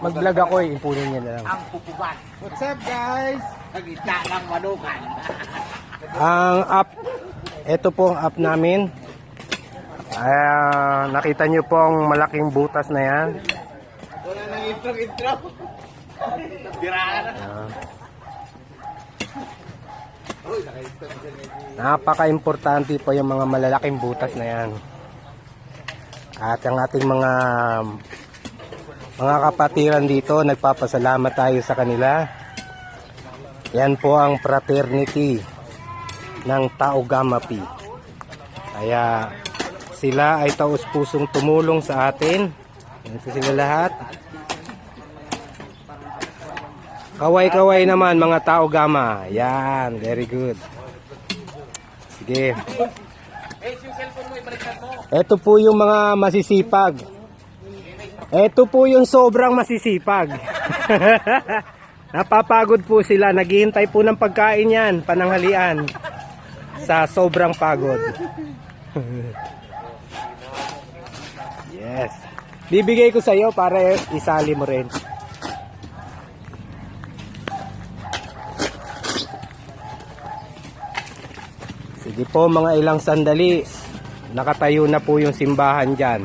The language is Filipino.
Mag-vlog ako eh, ipunin niya na lang. Ang pupuban. What's up guys? Nagita lang manukan. Ang app, ito po ang app namin. Nakita nyo po ang malaking butas na yan. Wala nang intro. Biraan na. Napaka-importante po yung mga malalaking butas na yan. At ang ating mga kapatiran dito, nagpapasalamat tayo sa kanila. Yan po ang fraternity ng Tau Gamma Pi. Kaya sila ay taus-pusong tumulong sa atin. Ito sila lahat. Kaway-kaway naman mga Tau Gamma. Yan, very good. Sige. Ito po yung mga masisipag. Ito po yung sobrang masisipag. Napapagod po sila. Naghihintay po ng pagkain yan, pananghalian. Sa sobrang pagod. Yes. Bibigay ko sa iyo para isali mo rin. Sige po, mga ilang sandali. Nakatayo na po yung simbahan dyan.